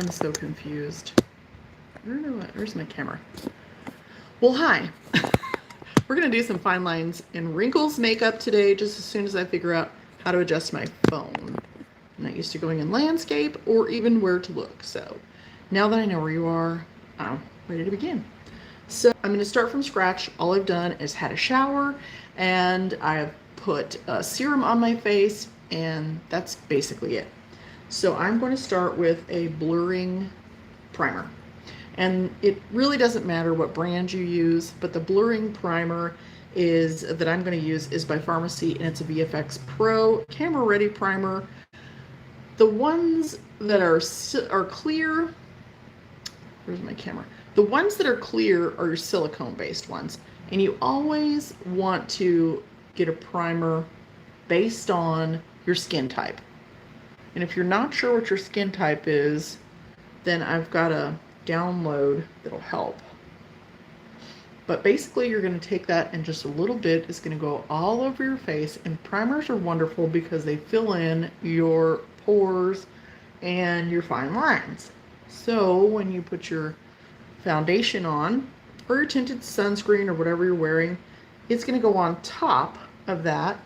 I'm so confused. I don't know where's my camera? Well, hi. We're going to do some fine lines and wrinkles makeup today, just as soon as I figure out how to adjust my phone. I'm not used to going in landscape or even where to look. So now that I know where you are, I'm ready to begin. So I'm going to start from scratch. All I've done is had a shower and I've put a serum on my face, and that's basically it. So I'm going to start with a blurring primer. And it really doesn't matter what brand you use, but the blurring primer that I'm going to use is by Pharmacy, and it's a VFX Pro Camera Ready Primer. The ones that are clear, where's my camera? The ones that are clear are your silicone-based ones, and you always want to get a primer based on your skin type. And if you're not sure what your skin type is, then I've got a download that'll help. But basically you're going to take that, and just a little bit is going to go all over your face. And primers are wonderful because they fill in your pores and your fine lines. So when you put your foundation on, or your tinted sunscreen, or whatever you're wearing, it's going to go on top of that,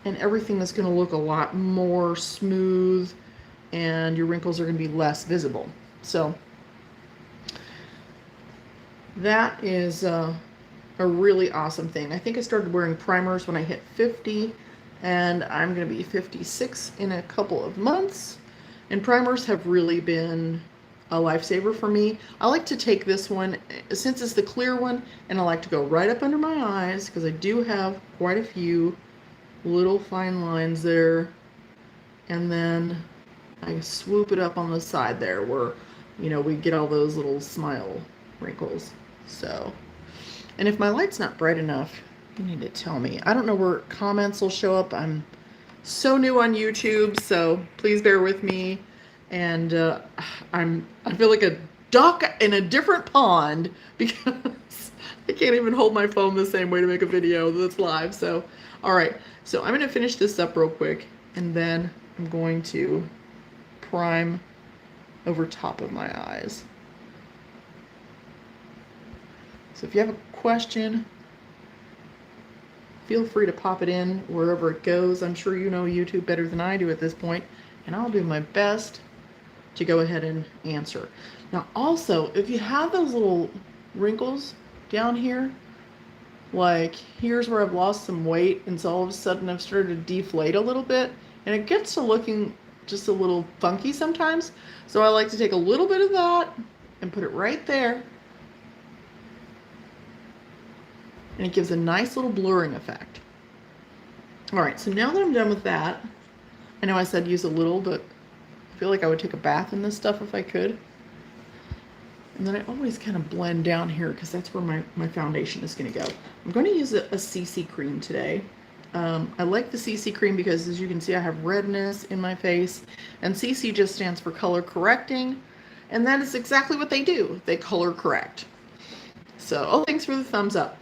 and everything is going to look a lot more smooth, and your wrinkles are going to be less visible. So that is a really awesome thing. I think I started wearing primers when I hit 50, and I'm going to be 56 in a couple of months. And primers have really been a lifesaver for me. I like to take this one, since it's the clear one, and I like to go right up under my eyes, because I do have quite a few little fine lines there. And then I swoop it up on the side there where, you know, we get all those little smile wrinkles. So, and if my light's not bright enough, you need to tell me. I don't know where comments will show up. I'm so new on YouTube, so please bear with me. And I feel like a duck in a different pond because I can't even hold my phone the same way to make a video that's live. So, all right. So I'm going to finish this up real quick, and then I'm going to prime over top of my eyes. So if you have a question, feel free to pop it in wherever it goes. I'm sure you know YouTube better than I do at this point, and I'll do my best to go ahead and answer. Now also, if you have those little wrinkles down here, like here's where I've lost some weight, and so all of a sudden I've started to deflate a little bit, and it gets to looking just a little funky sometimes. So I like to take a little bit of that and put it right there, and it gives a nice little blurring effect. All right, so now that I'm done with that, I know I said use a little, but I feel like I would take a bath in this stuff if I could. And then I always kind of blend down here because that's where my foundation is going to go. I'm going to use a CC cream today. I like the CC cream because, as you can see, I have redness in my face, and CC just stands for color correcting, and that is exactly what they do. They color correct. So, oh, thanks for the thumbs up.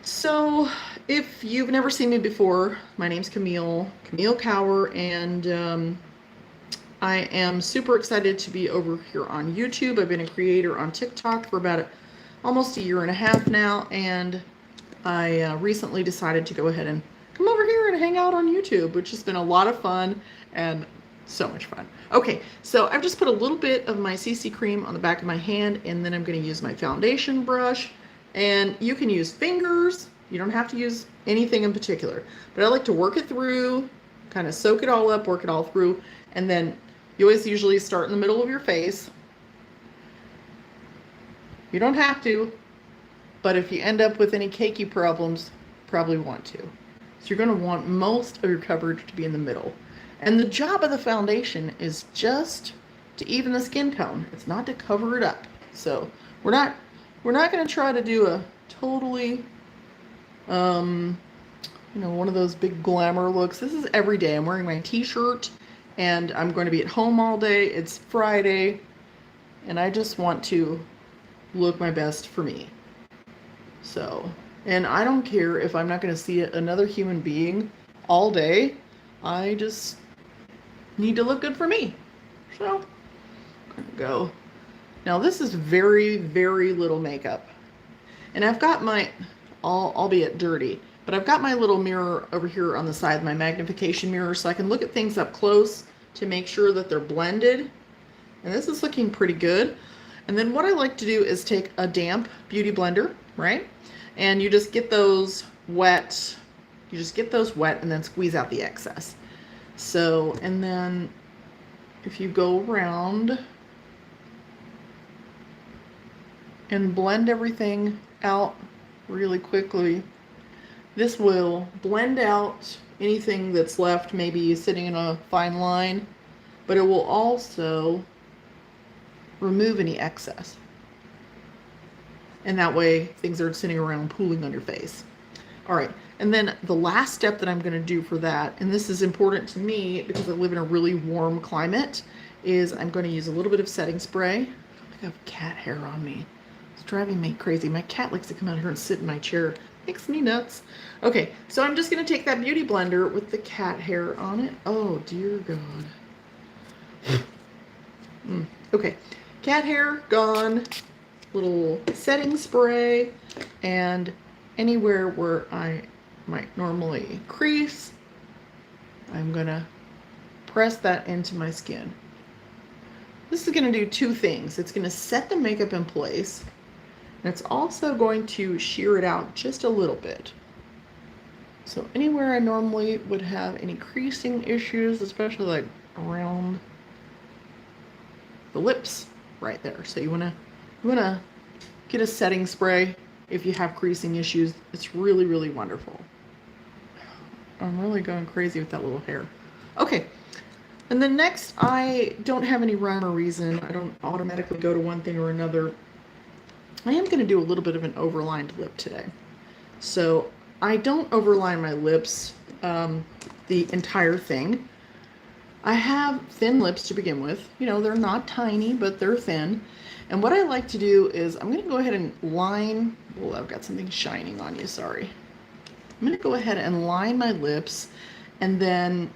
So, if you've never seen me before, my name's Camille Cower, and I am super excited to be over here on YouTube. I've been a creator on TikTok for about almost a year and a half now, and I recently decided to go ahead and come over here and hang out on YouTube, which has been a lot of fun and so much fun. Okay, so I've just put a little bit of my CC cream on the back of my hand, and then I'm going to use my foundation brush. And you can use fingers. You don't have to use anything in particular, but I like to work it through, kind of soak it all up, work it all through, and then you always usually start in the middle of your face. You don't have to, but if you end up with any cakey problems, probably want to. So you're going to want most of your coverage to be in the middle. And the job of the foundation is just to even the skin tone. It's not to cover it up. So we're not going to try to do a totally, you know, one of those big glamour looks. This is every day. I'm wearing my t-shirt, and I'm going to be at home all day. It's Friday, and I just want to look my best for me. So, and I don't care if I'm not going to see another human being all day. I just need to look good for me. So, Go. Now this is very, very little makeup. And I've got my, albeit dirty, but I've got my little mirror over here on the side, my magnification mirror, so I can look at things up close to make sure that they're blended. And this is looking pretty good. And then what I like to do is take a damp beauty blender, right? And you just get those wet. You just get those wet and then squeeze out the excess. So, and then if you go around and blend everything out really quickly, this will blend out anything that's left maybe sitting in a fine line, but it will also remove any excess. And that way things aren't sitting around pooling on your face. All right, and then the last step that I'm going to do for that, and this is important to me because I live in a really warm climate, is I'm going to use a little bit of setting spray. I have cat hair on me. It's driving me crazy. My cat likes to come out here and sit in my chair. Makes me nuts. Okay, so I'm just going to take that beauty blender with the cat hair on it. Oh, dear God. Okay, cat hair gone. Little setting spray, and anywhere where I might normally crease, I'm gonna press that into my skin. This is gonna do two things. It's gonna set the makeup in place, and it's also going to sheer it out just a little bit. So anywhere I normally would have any creasing issues, especially like around the lips right there. So you wanna get a setting spray if you have creasing issues. It's really, really wonderful. I'm really going crazy with that little hair. Okay, and then next, I don't have any rhyme or reason. I don't automatically go to one thing or another. I am going to do a little bit of an overlined lip today. So I don't overline my lips the entire thing. I have thin lips to begin with. You know, they're not tiny, but they're thin. And what I like to do is I'm going to go ahead and line, oh, I've got something shining on you, sorry. I'm going to go ahead and line my lips, and then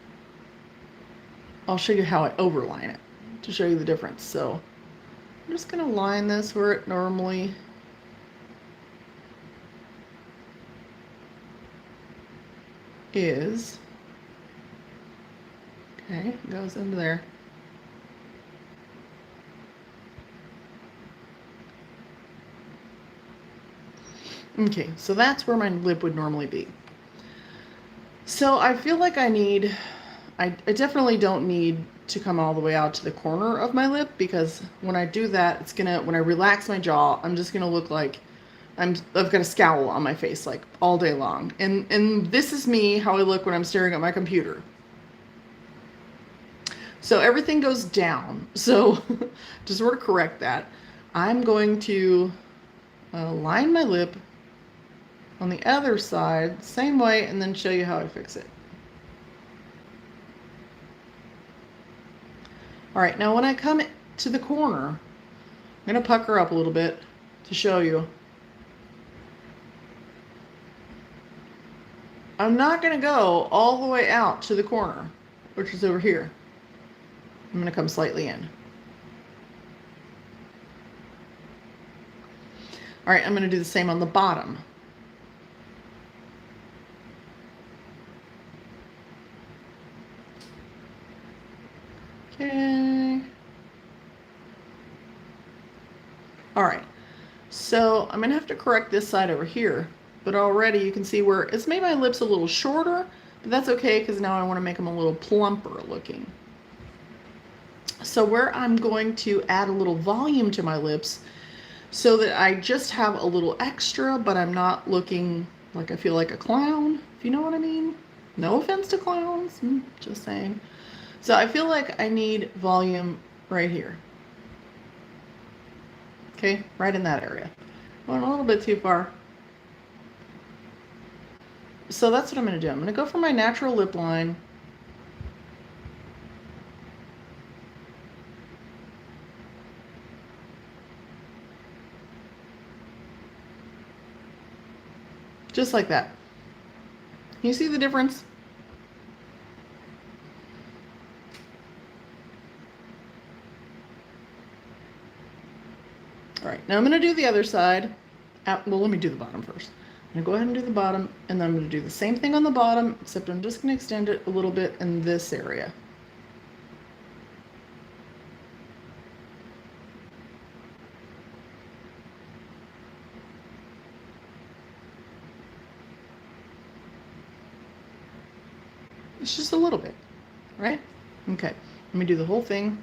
I'll show you how I overline it to show you the difference. So I'm just going to line this where it normally is. Okay, it goes into there. Okay, so that's where my lip would normally be. So I feel like I definitely don't need to come all the way out to the corner of my lip, because when I do that, when I relax my jaw, I'm just gonna look like I've got a scowl on my face like all day long. And this is me, how I look when I'm staring at my computer. So everything goes down. So to sort of correct that, I'm going to line my lip on the other side, same way, and then show you how I fix it. All right, now when I come to the corner, I'm gonna pucker up a little bit to show you. I'm not gonna go all the way out to the corner, which is over here. I'm gonna come slightly in. All right, I'm gonna do the same on the bottom. Okay. All right, so I'm gonna have to correct this side over here, but already you can see where it's made my lips a little shorter, but that's okay because now I want to make them a little plumper looking. So where I'm going to add a little volume to my lips so that I just have a little extra, but I'm not looking like I feel like a clown, if you know what I mean. No offense to clowns, just saying. So I feel like I need volume right here. Okay, right in that area. Going a little bit too far. So that's what I'm going to do. I'm going to go for my natural lip line. Just like that. You see the difference? All right, now I'm going to do the other side. Well, let me do the bottom first. I'm going to go ahead and do the bottom, and then I'm going to do the same thing on the bottom, except I'm just going to extend it a little bit in this area. It's just a little bit, right? Okay, let me do the whole thing.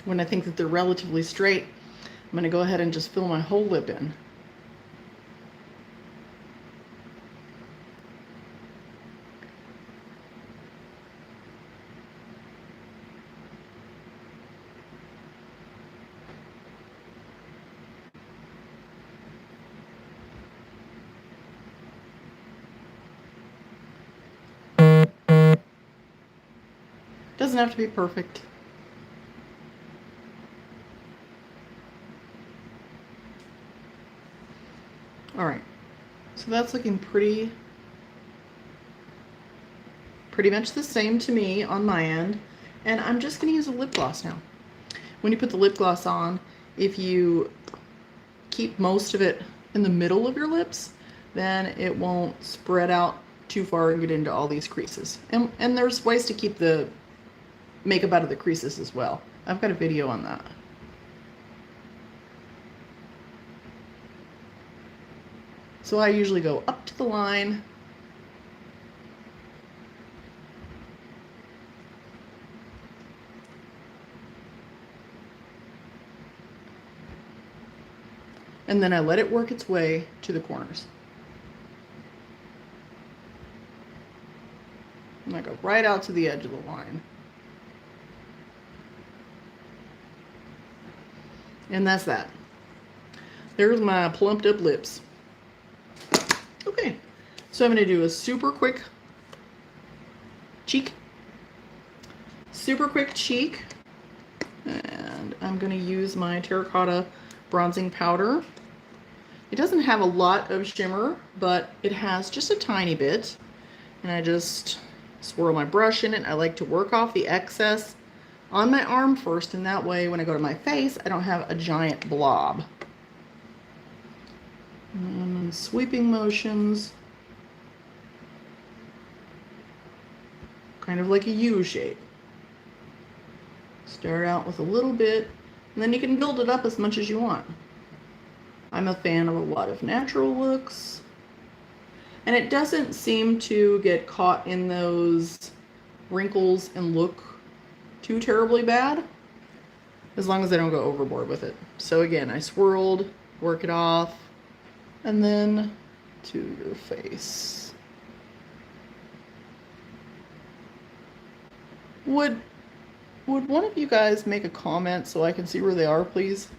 When I think that they're relatively straight, I'm going to go ahead and just fill my whole lip in. Doesn't have to be perfect. All right, so that's looking pretty much the same to me on my end. And I'm just going to use a lip gloss now. When you put the lip gloss on, if you keep most of it in the middle of your lips, then it won't spread out too far and get into all these creases. And there's ways to keep the makeup out of the creases as well. I've got a video on that. So I usually go up to the line, and then I let it work its way to the corners. And I go right out to the edge of the line. And that's that. There's my plumped up lips. Okay, so I'm going to do a super quick cheek. Super quick cheek. And I'm going to use my terracotta bronzing powder. It doesn't have a lot of shimmer, but it has just a tiny bit. And I just swirl my brush in it. I like to work off the excess on my arm first, and that way when I go to my face, I don't have a giant blob. And sweeping motions, kind of like a U shape. Start out with a little bit, and then you can build it up as much as you want. I'm a fan of a lot of natural looks, and it doesn't seem to get caught in those wrinkles and look too terribly bad, as long as I don't go overboard with it. So again, I swirled, work it off, and then to your face. Would one of you guys make a comment so I can see where they are, please?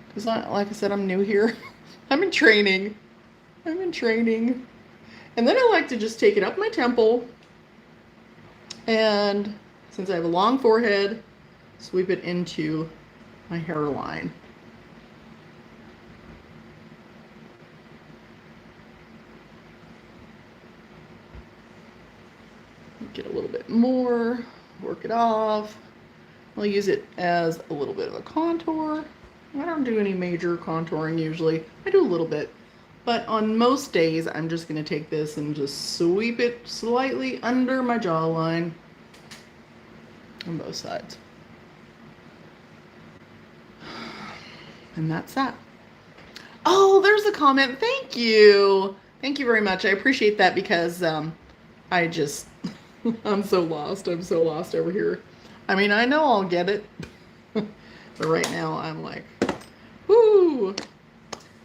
Because like I said, I'm new here. I'm in training. And then I like to just take it up my temple, and since I have a long forehead, sweep it into my hairline. Get a little bit more, work it off. I'll use it as a little bit of a contour. I don't do any major contouring usually. I do a little bit. But on most days, I'm just going to take this and just sweep it slightly under my jawline on both sides. And that's that. Oh, there's a comment. Thank you. Thank you very much. I appreciate that because I just, I'm so lost. I'm so lost over here. I mean, I know I'll get it. But right now, I'm like, whoo.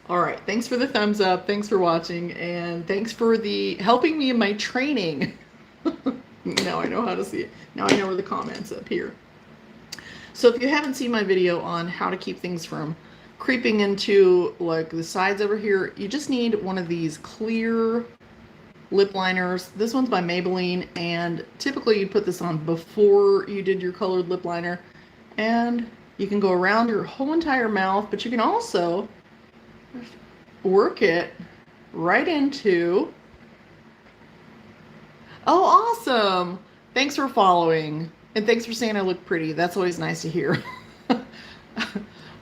All right. Thanks for the thumbs up. Thanks for watching. And thanks for the helping me in my training. Now I know how to see it. Now I know where the comments up here. So if you haven't seen my video on how to keep things from creeping into like the sides over here, you just need one of these clear lip liners. This one's by Maybelline, and typically you'd put this on before you did your colored lip liner, and you can go around your whole entire mouth, but you can also work it right into. Oh, awesome. Thanks for following, and thanks for saying I look pretty. That's always nice to hear.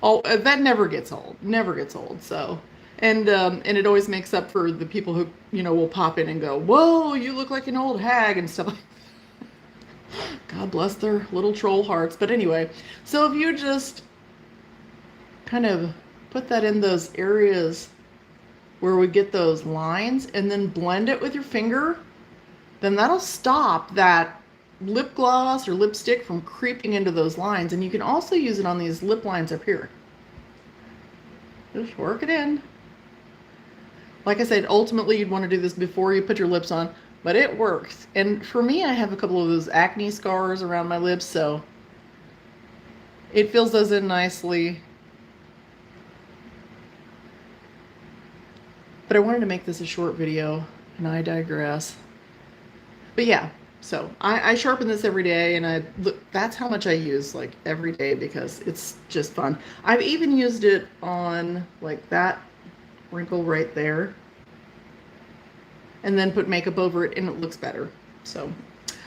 Oh, that never gets old. Never gets old. So, and it always makes up for the people who, you know, will pop in and go, "Whoa, you look like an old hag," and stuff like that. God bless their little troll hearts. But anyway, so if you just kind of put that in those areas where we get those lines and then blend it with your finger, then that'll stop that lip gloss or lipstick from creeping into those lines. And you can also use it on these lip lines up here. Just work it in. Like I said, ultimately you'd want to do this before you put your lips on, but it works. And for me, I have a couple of those acne scars around my lips, so it fills those in nicely. But I wanted to make this a short video, and I digress. But yeah, so I sharpen this every day, and that's how much I use, like, every day, because it's just fun. I've even used it on like that wrinkle right there, and then put makeup over it, and it looks better. So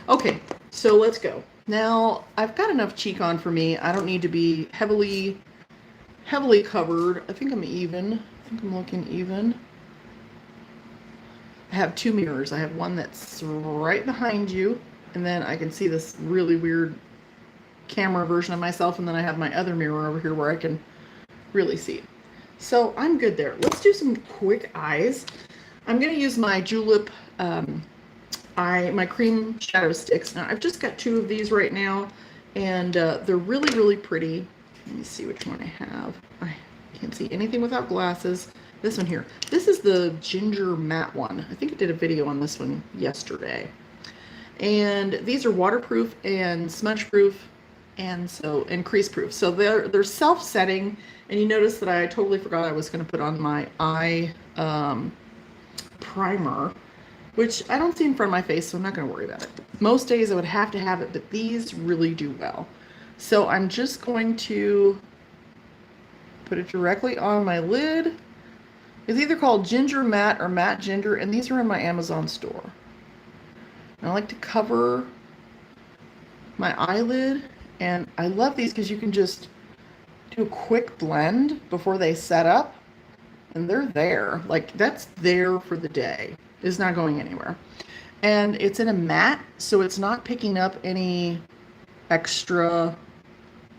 okay, so let's go. Now I've got enough cheek on for me. I don't need to be heavily covered. I think I'm even. I think I'm looking even. I have two mirrors. I have one that's right behind you, and then I can see this really weird camera version of myself, and then I have my other mirror over here where I can really see. So I'm good there. Let's do some quick eyes. I'm going to use my Julep my cream shadow sticks. Now I've just got two of these right now, and they're really pretty. Let me see which one I have. I can't see anything without glasses. This one here. This is the ginger matte one. I think I did a video on this one yesterday. And these are waterproof and smudge proof, and crease proof. So they're self-setting. And you notice that I totally forgot I was going to put on my eye primer, which I don't see in front of my face, so I'm not going to worry about it. Most days I would have to have it, but these really do well. So I'm just going to put it directly on my lid. It's either called Ginger Matte or Matte Ginger, and these are in my Amazon store. And I like to cover my eyelid, and I love these because you can just do a quick blend before they set up, and they're there. Like, that's there for the day. It's not going anywhere. And it's in a matte, so it's not picking up any extra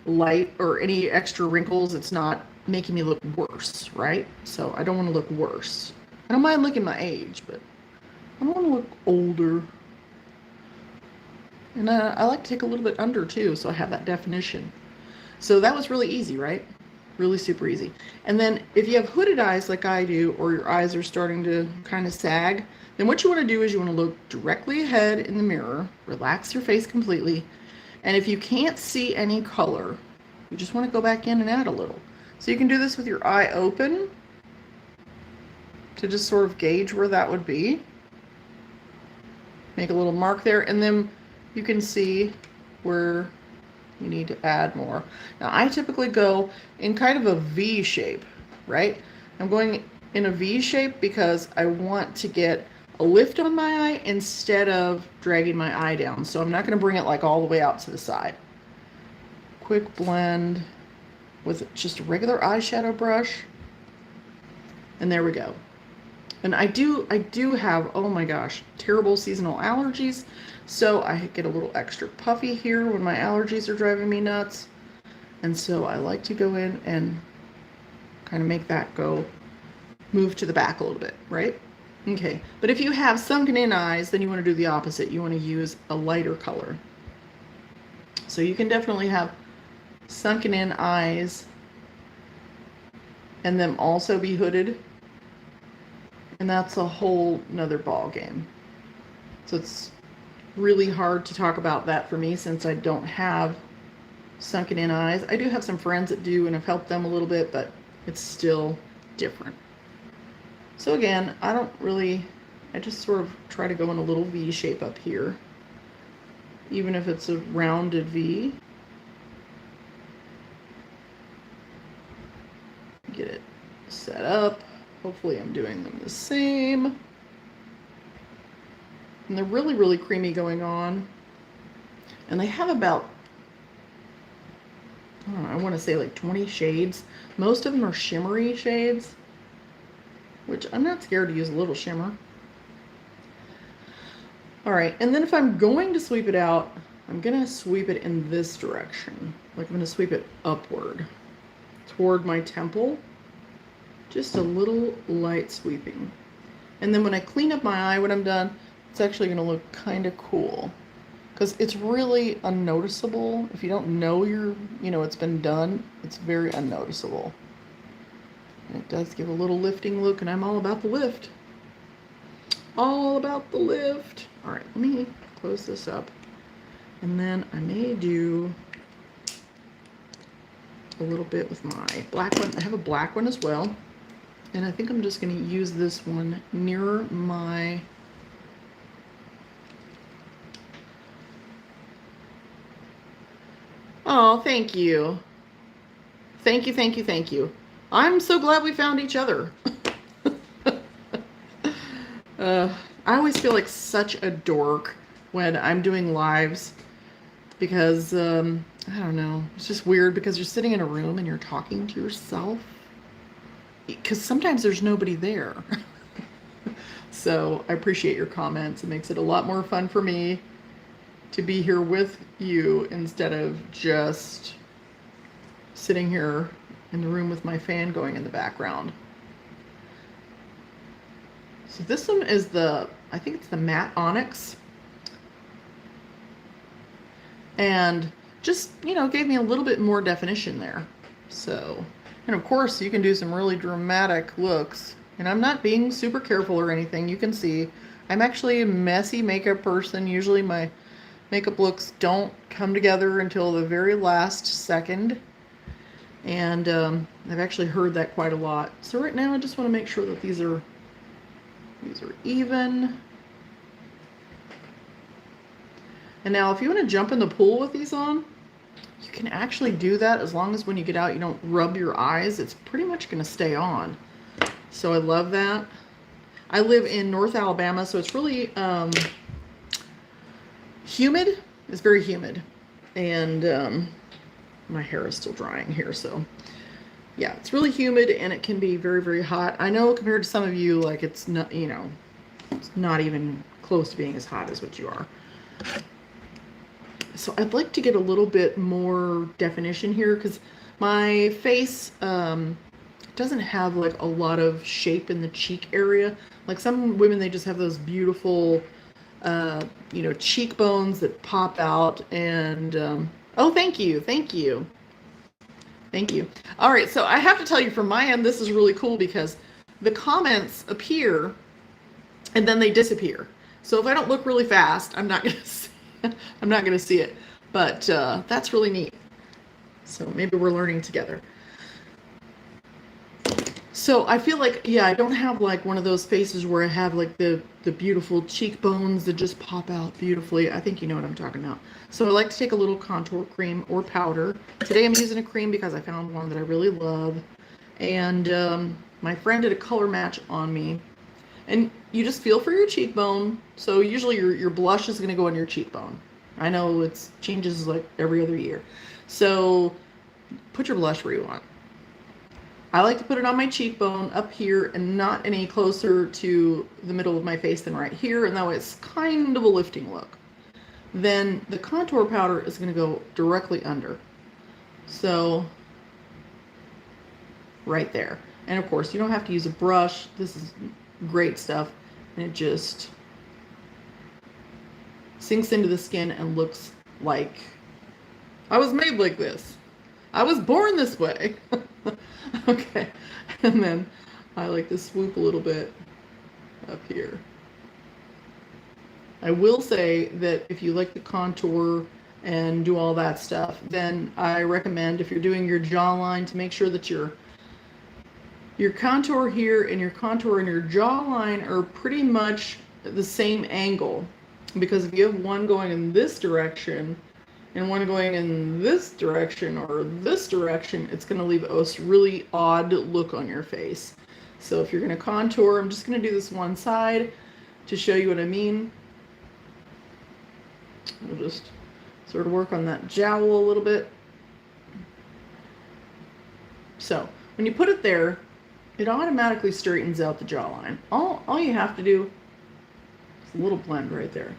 light or any extra wrinkles. It's not making me look worse, right? So I don't want to look worse. I don't mind looking my age, but I don't want to look older. And I like to take a little bit under too, so I have that definition. So that was really easy, right? Really super easy. And then if you have hooded eyes like I do, or your eyes are starting to kind of sag, then what you want to do is you want to look directly ahead in the mirror, relax your face completely, and if you can't see any color, you just want to go back in and add a little. So you can do this with your eye open to just sort of gauge where that would be. Make a little mark there, and then you can see where you need to add more. Now I typically go in kind of a V shape, right? I'm going in a V shape because I want to get a lift on my eye instead of dragging my eye down. So I'm not going to bring it like all the way out to the side. Quick blend with just a regular eyeshadow brush. And there we go. And I do have, oh my gosh, terrible seasonal allergies. So I get a little extra puffy here when my allergies are driving me nuts. And so I like to go in and kind of make that move to the back a little bit, right? Okay, but if you have sunken in eyes, then you want to do the opposite. You want to use a lighter color. So you can definitely have sunken in eyes and them also be hooded. And that's a whole nother ball game. So it's really hard to talk about that for me since I don't have sunken in eyes. I do have some friends that do and have helped them a little bit, but it's still different. So again, I just sort of try to go in a little V shape up here, even if it's a rounded V. Get it set up. Hopefully I'm doing them the same. And they're really, really creamy going on. And they have about, I don't know, I want to say like 20 shades. Most of them are shimmery shades, which I'm not scared to use a little shimmer. All right, and then if I'm going to sweep it out, I'm going to sweep it in this direction. Like I'm going to sweep it upward toward my temple. Just a little light sweeping. And then when I clean up my eye when I'm done, it's actually going to look kind of cool. Because it's really unnoticeable. If you don't know it's been done, it's very unnoticeable. And it does give a little lifting look, and I'm all about the lift. All about the lift. All right, let me close this up. And then I may do a little bit with my black one. I have a black one as well. And I think I'm just going to use this one near my Oh, thank you. Thank you, thank you, thank you. I'm so glad we found each other. I always feel like such a dork when I'm doing lives because, I don't know, it's just weird because you're sitting in a room and you're talking to yourself because sometimes there's nobody there. So I appreciate your comments. It makes it a lot more fun for me to be here with you instead of just sitting here in the room with my fan going in the background. So this one is I think it's the matte onyx. And just, gave me a little bit more definition there. So, and of course you can do some really dramatic looks. And I'm not being super careful or anything. You can see I'm actually a messy makeup person. Usually my makeup looks don't come together until the very last second. And I've actually heard that quite a lot. So right now I just want to make sure that these are even. And now if you want to jump in the pool with these on, you can actually do that as long as when you get out you don't rub your eyes. It's pretty much going to stay on. So I love that. I live in North Alabama, so it's really humid. It's very humid. And my hair is still drying here, so yeah, it's really humid and it can be very, very hot. I know compared to some of you, like it's not, it's not even close to being as hot as what you are. So I'd like to get a little bit more definition here because my face doesn't have like a lot of shape in the cheek area. Like some women, they just have those beautiful, cheekbones that pop out. And oh, thank you, thank you, thank you. All right, so I have to tell you from my end, this is really cool because the comments appear and then they disappear. So if I don't look really fast, I'm not gonna see it. But that's really neat. So maybe we're learning together. So I feel like, yeah, I don't have like one of those faces where I have like the beautiful cheekbones that just pop out beautifully. I think you know what I'm talking about. So I like to take a little contour cream or powder. Today I'm using a cream because I found one that I really love. And my friend did a color match on me. And you just feel for your cheekbone. So usually your blush is going to go on your cheekbone. I know it changes like every other year. So put your blush where you want. I like to put it on my cheekbone up here and not any closer to the middle of my face than right here. And that way it's kind of a lifting look. Then the contour powder is going to go directly under. So right there. And of course you don't have to use a brush. This is great stuff. And it just sinks into the skin and looks like I was made like this. I was born this way. Okay, and then I like to swoop a little bit up here. I will say that if you like to contour and do all that stuff, then I recommend, if you're doing your jawline, to make sure that your contour here and your contour and your jawline are pretty much the same angle. Because if you have one going in this direction and one going in this direction or this direction, it's going to leave a really odd look on your face. So if you're going to contour, I'm just going to do this one side to show you what I mean. We'll just sort of work on that jowl a little bit. So when you put it there, it automatically straightens out the jawline. All you have to do is a little blend right there.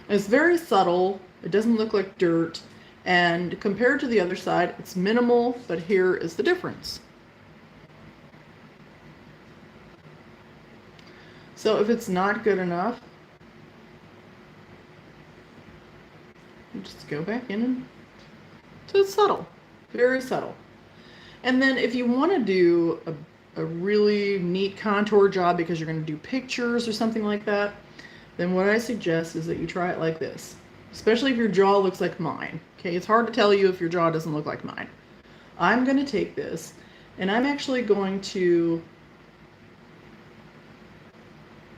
And it's very subtle. It doesn't look like dirt. And compared to the other side, it's minimal, but here is the difference. So if it's not good enough, you just go back in and so it's subtle, very subtle. And then if you want to do a really neat contour job because you're going to do pictures or something like that, then what I suggest is that you try it like this, especially if your jaw looks like mine. Okay, it's hard to tell you if your jaw doesn't look like mine. I'm going to take this and I'm actually going to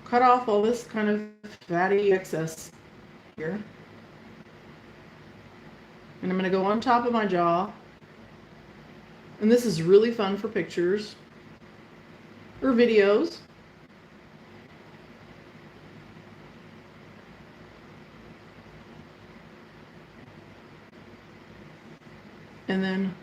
cut off all this kind of fatty excess here. And I'm going to go on top of my jaw. And this is really fun for pictures or videos. And then,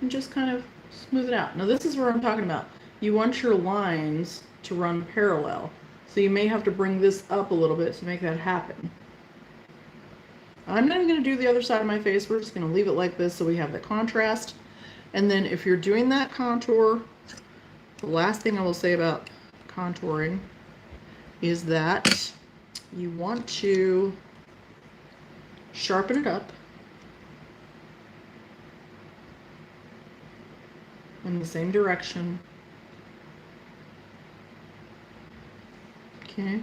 and just kind of smooth it out. Now this is where I'm talking about. You want your lines to run parallel. So you may have to bring this up a little bit to make that happen. I'm not even going to do the other side of my face. We're just going to leave it like this so we have the contrast. And then if you're doing that contour, the last thing I will say about contouring is that you want to sharpen it up in the same direction. Okay.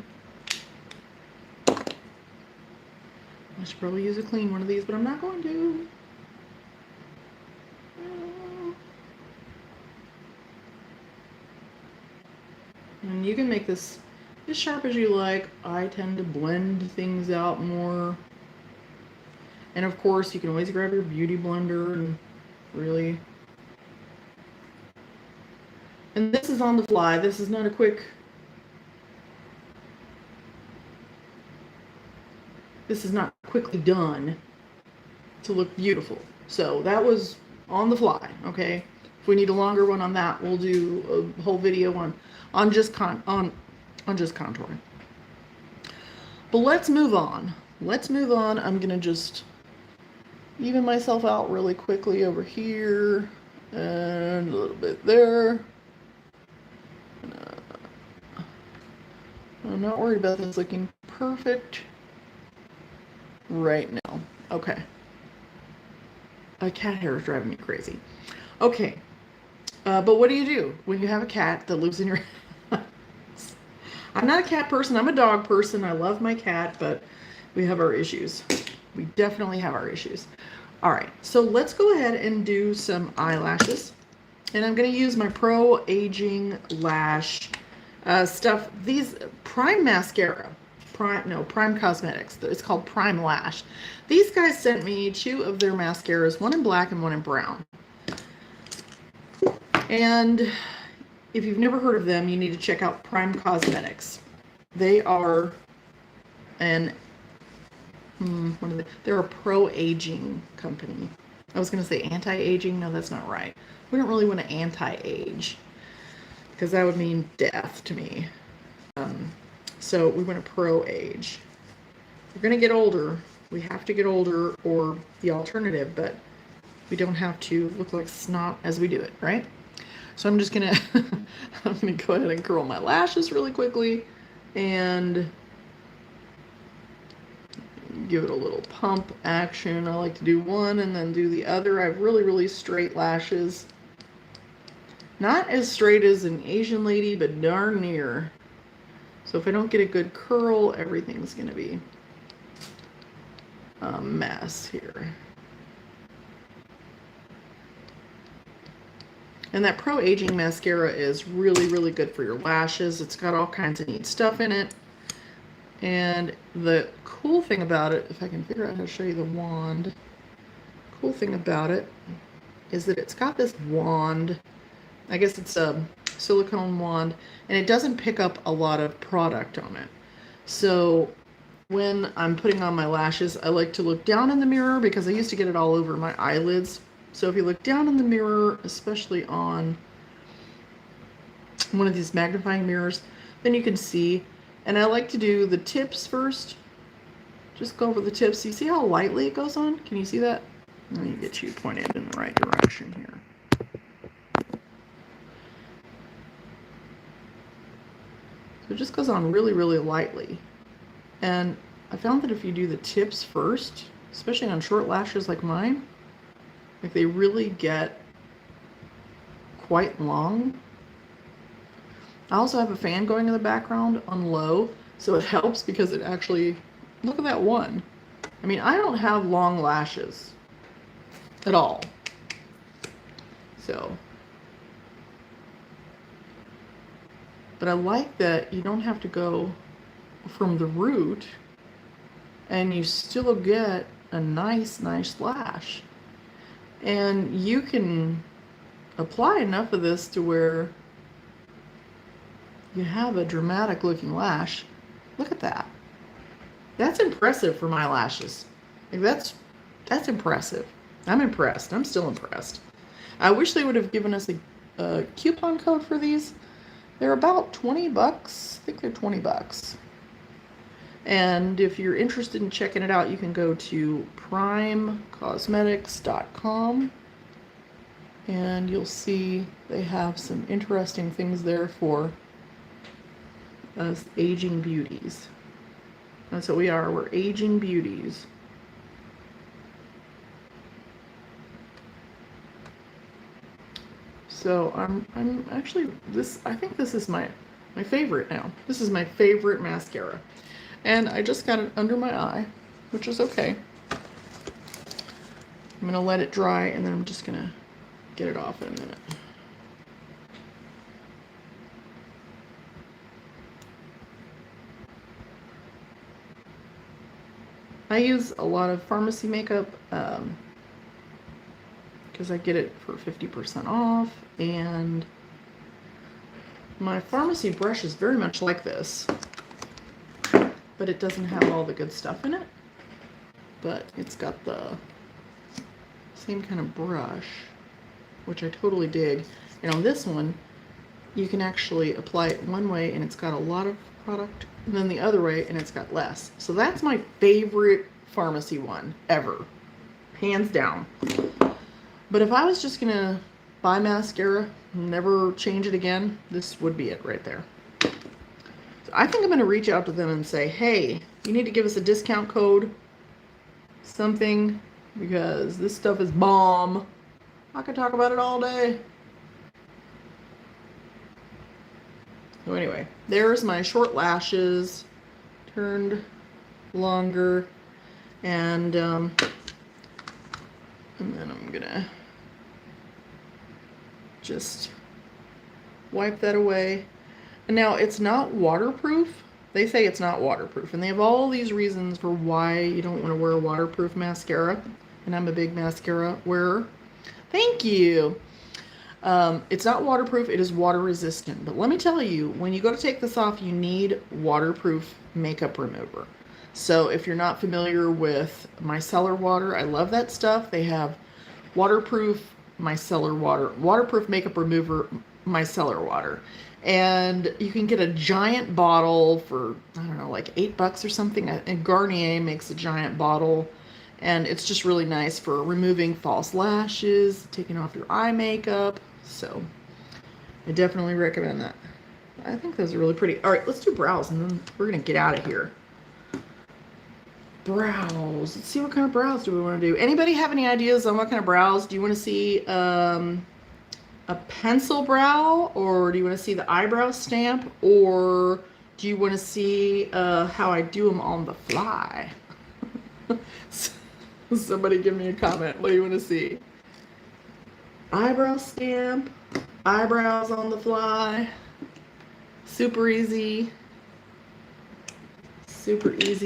I should probably use a clean one of these, but I'm not going to. And you can make this as sharp as you like. I tend to blend things out more. And of course, you can always grab your beauty blender and really... And this is on the fly. This is not a quick... This is not quickly done to look beautiful. So that was on the fly, okay? If we need a longer one on that, we'll do a whole video on just contouring. But let's move on. Let's move on. I'm gonna just even myself out really quickly over here and a little bit there. I'm not worried about this looking perfect right now. Okay. A cat hair is driving me crazy. Okay. But what do you do when you have a cat that lives in your house? I'm not a cat person. I'm a dog person. I love my cat, but we have our issues. We definitely have our issues. All right. So let's go ahead and do some eyelashes. And I'm going to use my Pro Aging Lash stuff. These Prime Mascara. Prime Cosmetics. It's called Prime Lash. These guys sent me 2 of their mascaras, one in black and one in brown. And if you've never heard of them, you need to check out Prime Cosmetics. They are an what are they? They're a pro-aging company. I was going to say anti-aging. No, that's not right. We don't really want to anti-age because that would mean death to me. So we want to pro-age. We're going to get older. We have to get older, or the alternative, but we don't have to look like snot as we do it, right? So I'm just going to I'm going to go ahead and curl my lashes really quickly and give it a little pump action. I like to do one and then do the other. I have really, really straight lashes. Not as straight as an Asian lady, but darn near. So if I don't get a good curl, everything's going to be a mess here. And that Pro Aging Mascara is really, really good for your lashes. It's got all kinds of neat stuff in it. And the cool thing about it, if I can figure out how to show you the wand, cool thing about it is that it's got this wand. I guess it's a silicone wand, and it doesn't pick up a lot of product on it. So when I'm putting on my lashes, I like to look down in the mirror because I used to get it all over my eyelids. So if you look down in the mirror, especially on one of these magnifying mirrors, then you can see. And I like to do the tips first. Just go over the tips. You see how lightly it goes on? Can you see that? Let me get you pointed in the right direction here. So it just goes on really, really lightly. And I found that if you do the tips first, especially on short lashes like mine, like they really get quite long. I also have a fan going in the background on low, so it helps because it actually, look at that one. I mean, I don't have long lashes at all. So, but I like that you don't have to go from the root and you still get a nice lash. And you can apply enough of this to where you have a dramatic looking lash. Look at that. That's impressive for my lashes. Like that's impressive. I'm impressed. I'm still impressed. I wish they would have given us a coupon code for these. They're about 20 bucks. I think they're 20 bucks. And if you're interested in checking it out, you can go to primecosmetics.com and you'll see they have some interesting things there for us aging beauties. That's what we are. We're aging beauties. So I'm actually I think this is my favorite now. This is my favorite mascara. And I just got it under my eye, which is okay. I'm going to let it dry, and then I'm just going to get it off in a minute. I use a lot of pharmacy makeup because I get it for 50% off, and my pharmacy brush is very much like this. But it doesn't have all the good stuff in it. But it's got the same kind of brush, which I totally dig. And on this one, you can actually apply it one way and it's got a lot of product, and then the other way and it's got less. So that's my favorite pharmacy one ever, hands down. But if I was just gonna buy mascara, never change it again, this would be it right there. I think I'm going to reach out to them and say, hey, you need to give us a discount code, something, because this stuff is bomb. I could talk about it all day. So anyway, there's my short lashes turned longer, and then I'm going to just wipe that away. And now it's not waterproof. They say it's not waterproof, and they have all these reasons for why you don't want to wear a waterproof mascara. And I'm a big mascara wearer. Thank you. It's not waterproof. It is water resistant. But let me tell you, when you go to take this off, you need waterproof makeup remover. So if you're not familiar with micellar water, I love that stuff. They have waterproof micellar water, waterproof makeup remover micellar water. And you can get a giant bottle for, I don't know, like $8 or something. And Garnier makes a giant bottle. And it's just really nice for removing false lashes, taking off your eye makeup. So I definitely recommend that. I think those are really pretty. All right, let's do brows and then we're going to get out of here. Brows. Let's see, what kind of brows do we want to do? Anybody have any ideas on what kind of brows? Do you want to see a pencil brow, or do you want to see the eyebrow stamp, or do you want to see how I do them on the fly? Somebody give me a comment. What do you want to see? Eyebrow stamp, eyebrows on the fly. Super easy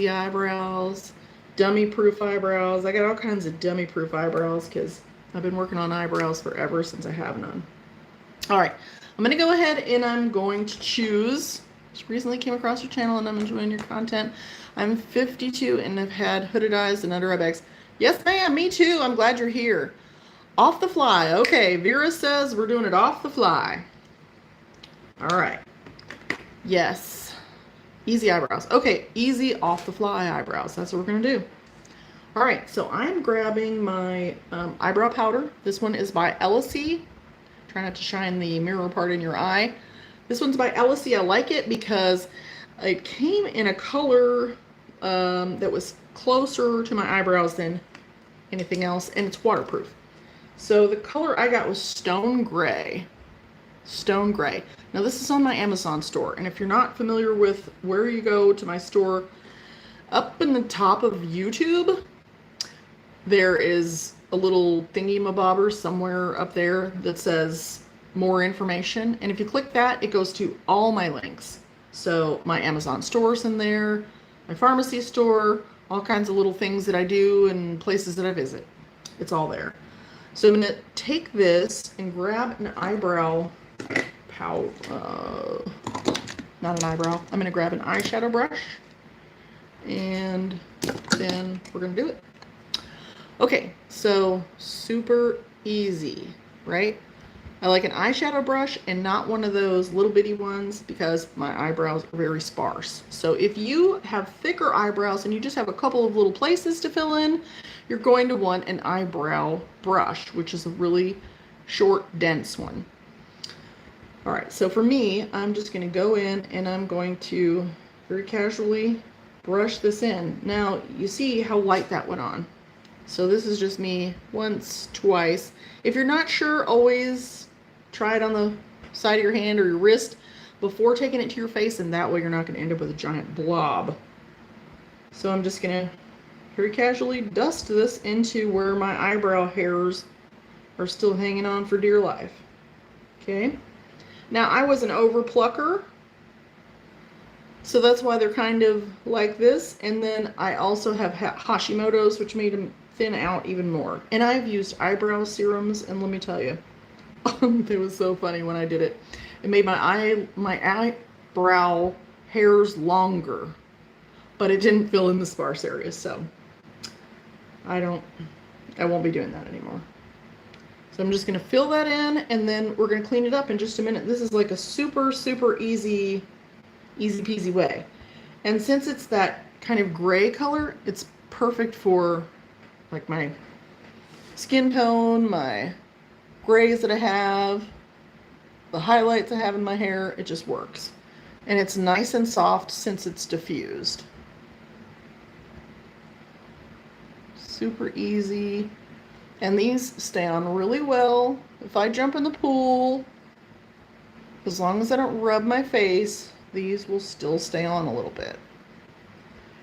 eyebrows, dummy proof eyebrows. I got all kinds of dummy proof eyebrows because I've been working on eyebrows forever since I have none. All right, I'm gonna go ahead and I'm going to choose. Just recently came across your channel and I'm enjoying your content. I'm 52 and have had hooded eyes and under eye bags. Yes, ma'am, me too. I'm glad you're here. Off the fly. Okay, Vera says we're doing it off the fly. All right. Yes. Easy eyebrows. Okay, easy off the fly eyebrows. That's what we're going to do. All right, so I'm grabbing my eyebrow powder. This one is by Ellisy. Try not to shine the mirror part in your eye. This one's by Ellisy. I like it because it came in a color that was closer to my eyebrows than anything else, and it's waterproof. So the color I got was Stone Gray. Stone Gray. Now this is on my Amazon store, and if you're not familiar with where you go to my store, up in the top of YouTube, there is a little thingy-mabobber somewhere up there that says more information, and if you click that, it goes to all my links. So my Amazon store's in there, my pharmacy store, all kinds of little things that I do and places that I visit. It's all there. So I'm going to take this and grab an eyebrow powder. Not an eyebrow. I'm going to grab an eyeshadow brush. And then we're going to do it. Okay, so super easy, right? I like an eyeshadow brush and not one of those little bitty ones because my eyebrows are very sparse. So if you have thicker eyebrows and you just have a couple of little places to fill in, you're going to want an eyebrow brush, which is a really short, dense one. All right, so for me, I'm just going to go in and I'm going to very casually brush this in. Now, you see how light that went on. So this is just me once, twice. If you're not sure, always try it on the side of your hand or your wrist before taking it to your face, and that way you're not going to end up with a giant blob. So I'm just going to very casually dust this into where my eyebrow hairs are still hanging on for dear life. Okay. Now I was an over plucker, so that's why they're kind of like this. And then I also have Hashimoto's, which made them thin out even more. And I've used eyebrow serums, and let me tell you, it was so funny when I did it. It made my eyebrow hairs longer, but it didn't fill in the sparse areas. So I won't be doing that anymore. So I'm just going to fill that in, and then we're going to clean it up in just a minute. This is like a super, super easy peasy way. And since it's that kind of gray color, it's perfect for like my skin tone, my grays that I have, the highlights I have in my hair. It just works. And it's nice and soft since it's diffused. Super easy. And these stay on really well. If I jump in the pool, as long as I don't rub my face, these will still stay on a little bit.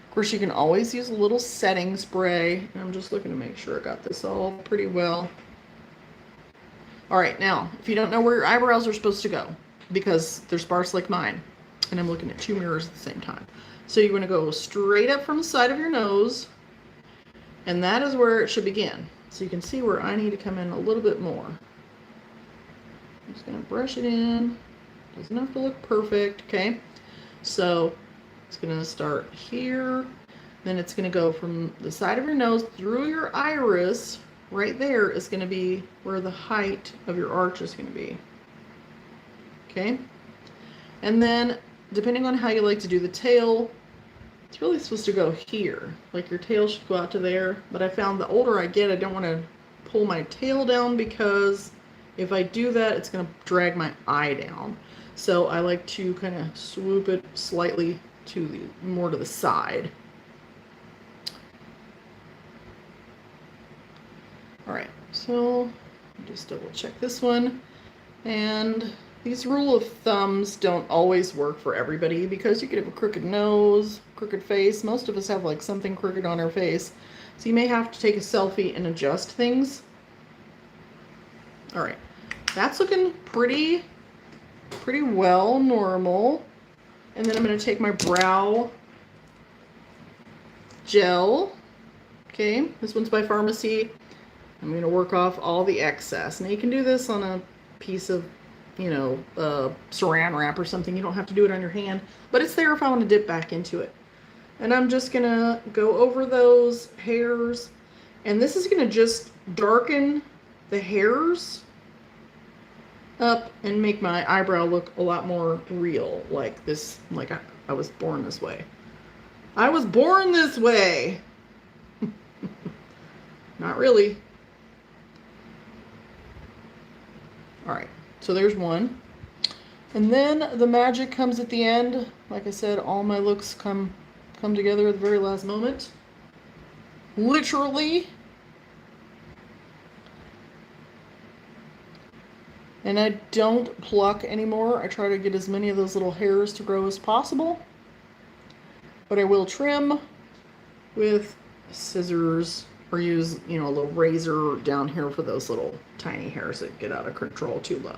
Of course, you can always use a little setting spray. I'm just looking to make sure I got this all pretty well. All right, now, if you don't know where your eyebrows are supposed to go, because they're sparse like mine, and I'm looking at two mirrors at the same time. So you want to go straight up from the side of your nose, and that is where it should begin. So you can see where I need to come in a little bit more. I'm just going to brush it in. Doesn't have to look perfect, okay? So it's going to start here. Then it's going to go from the side of your nose through your iris. Right there is going to be where the height of your arch is going to be. Okay? And then, depending on how you like to do the tail, it's really supposed to go here. Like your tail should go out to there. But I found the older I get, I don't want to pull my tail down because if I do that, it's going to drag my eye down. So I like to kind of swoop it slightly to the more to the side. All right, so just double check this one. And these rule of thumbs don't always work for everybody because you could have a crooked nose, crooked face. Most of us have like something crooked on our face. So you may have to take a selfie and adjust things. All right, that's looking pretty well, normal. And then I'm going to take my brow gel. Okay, this one's by Pharmacy. I'm going to work off all the excess. Now you can do this on a piece of, you know, saran wrap or something. You don't have to do it on your hand, but it's there if I want to dip back into it. And I'm just going to go over those hairs. And this is going to just darken the hairs up and make my eyebrow look a lot more real, like this, like I was born this way. I was born this way. Not really. All right, so there's one. And then the magic comes at the end. Like I said, all my looks come together at the very last moment. Literally. And I don't pluck anymore. I try to get as many of those little hairs to grow as possible. But I will trim with scissors or use, you know, a little razor down here for those little tiny hairs that get out of control too low.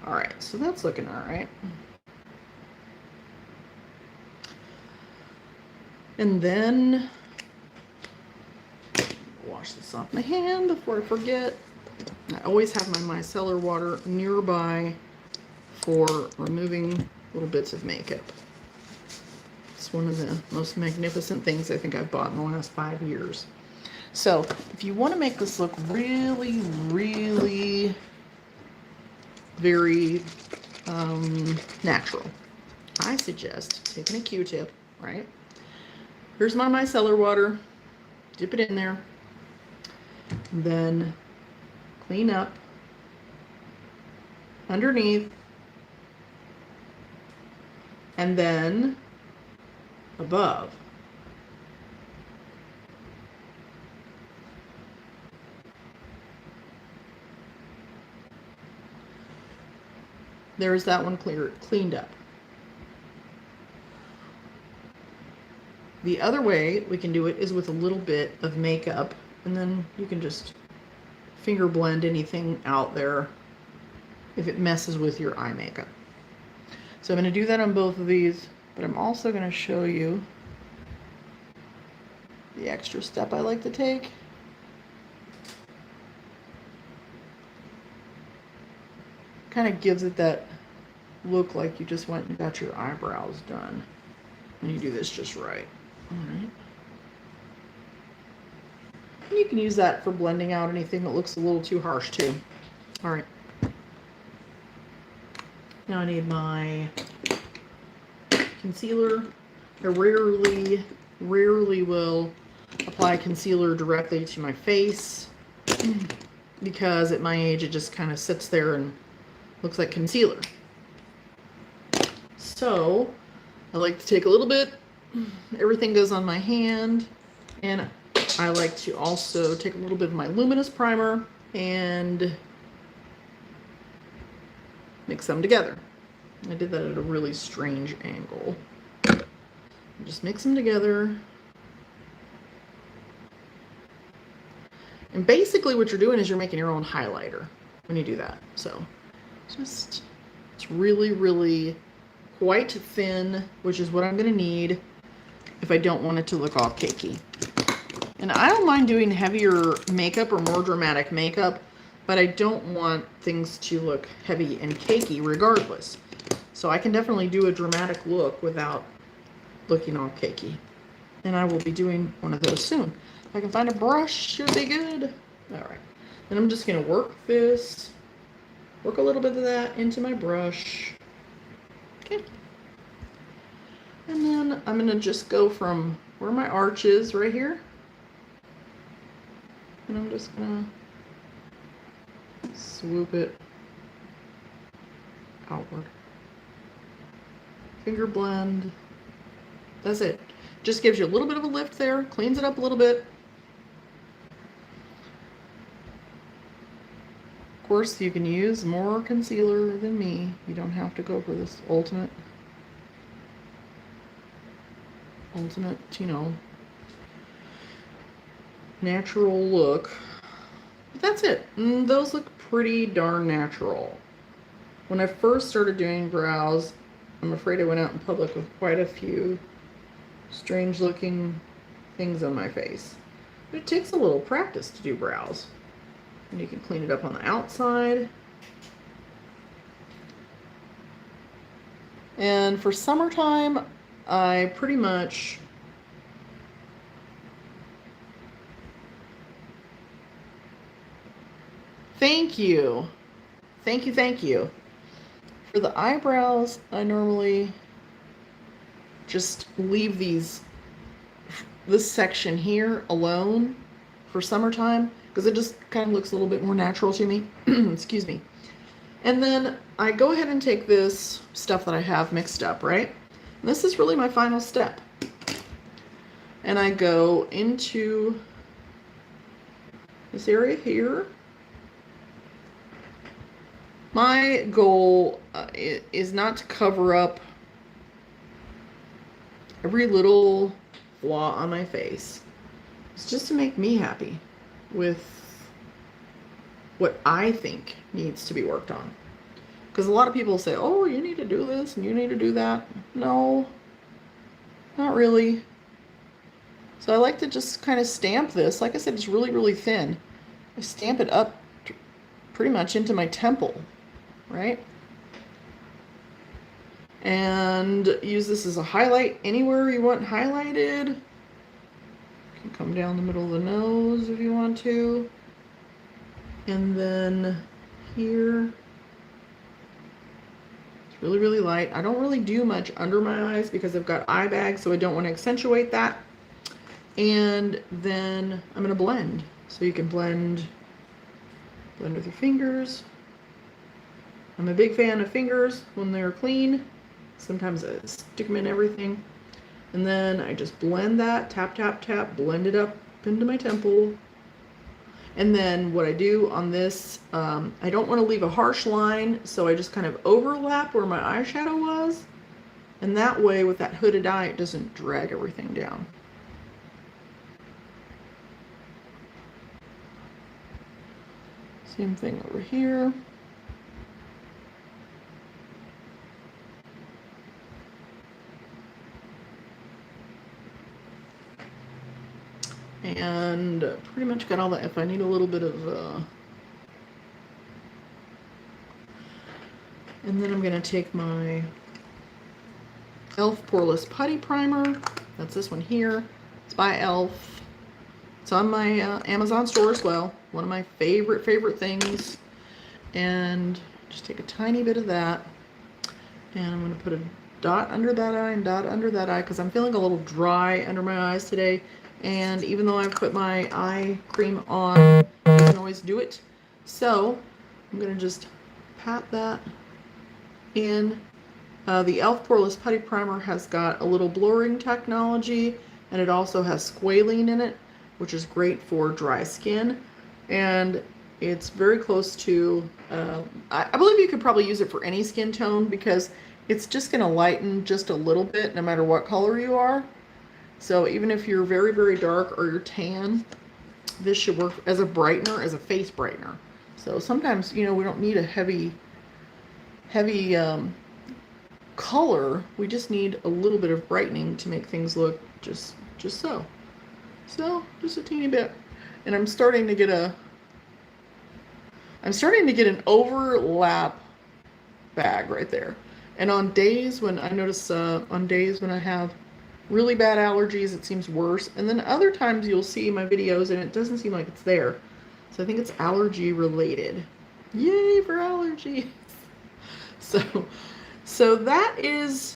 All right, so that's looking all right. And then wash this off my hand before I forget. I always have my micellar water nearby for removing little bits of makeup. It's one of the most magnificent things I think I've bought in the last 5 years. So if you want to make this look really, really very natural, I suggest taking a Q-tip, right? Here's my micellar water. Dip it in there. Then clean up underneath, and then above. There's that one cleaned up. The other way we can do it is with a little bit of makeup, and then you can just finger blend anything out there if it messes with your eye makeup. So I'm going to do that on both of these, but I'm also going to show you the extra step I like to take. Kind of gives it that look like you just went and got your eyebrows done. And you do this just right. All right. And you can use that for blending out anything that looks a little too harsh too. All right. Now I need my concealer. I rarely will apply concealer directly to my face because at my age it just kind of sits there and looks like concealer. So I like to take a little bit, everything goes on my hand, and I like to also take a little bit of my luminous primer and mix them together. I did that at a really strange angle. Just mix them together. And basically what you're doing is you're making your own highlighter when you do that. So just, it's really, really quite thin, which is what I'm going to need if I don't want it to look all cakey. And I don't mind doing heavier makeup or more dramatic makeup, but I don't want things to look heavy and cakey regardless. So I can definitely do a dramatic look without looking all cakey. And I will be doing one of those soon. If I can find a brush, should be good. All right. Then I'm just going to work a little bit of that into my brush. Okay. And then I'm going to just go from where my arch is right here. And I'm just going to swoop it outward. Finger blend. That's it. Just gives you a little bit of a lift there, cleans it up a little bit. course, you can use more concealer than me. You don't have to go for this ultimate, you know, natural look. But that's it. Those look pretty darn natural. When I first started doing brows, I'm afraid I went out in public with quite a few strange looking things on my face. But it takes a little practice to do brows. And you can clean it up on the outside. And for summertime, I pretty much thank you. For the eyebrows, I normally just leave this section here alone for summertime because it just kind of looks a little bit more natural to me. Excuse me. And then I go ahead and take this stuff that I have mixed up, right? And this is really my final step. And I go into this area here. My goal is not to cover up every little flaw on my face. It's just to make me happy with what I think needs to be worked on. Because a lot of people say, oh, you need to do this and you need to do that. No, not really. So I like to just kind of stamp this. Like I said, it's really, really thin. I stamp it up pretty much into my temple, right? And use this as a highlight anywhere you want highlighted. You can come down the middle of the nose if you want to. And then here, it's really, really light. I don't really do much under my eyes because I've got eye bags, so I don't want to accentuate that. And then I'm going to blend. So you can blend with your fingers. I'm a big fan of fingers when they're clean. Sometimes I stick them in everything. And then I just blend that, tap, tap, tap, blend it up into my temple. And then what I do on this, I don't want to leave a harsh line, so I just kind of overlap where my eyeshadow was. And that way, with that hooded eye, it doesn't drag everything down. Same thing over here. And pretty much got all that. If I need a little bit of, and then I'm going to take my e.l.f. Poreless Putty Primer. That's this one here. It's by e.l.f. It's on my Amazon store as well. One of my favorite things. And just take a tiny bit of that. And I'm going to put a dot under that eye and dot under that eye because I'm feeling a little dry under my eyes today. And even though I've put my eye cream on, it doesn't always do it. So I'm going to just pat that in. The e.l.f. Poreless Putty Primer has got a little blurring technology, and it also has squalene in it, which is great for dry skin. And it's very close to, I believe you could probably use it for any skin tone because it's just going to lighten just a little bit no matter what color you are. So even if you're very, very dark or you're tan, this should work as a brightener, as a face brightener. So sometimes, you know, we don't need a heavy color. We just need a little bit of brightening to make things look just so. So just a teeny bit. And I'm starting to get an overlap bag right there. And on days when I notice, on days when I have really bad allergies, it seems worse. And then other times you'll see my videos and it doesn't seem like it's there. So I think it's allergy related. Yay for allergies. So that is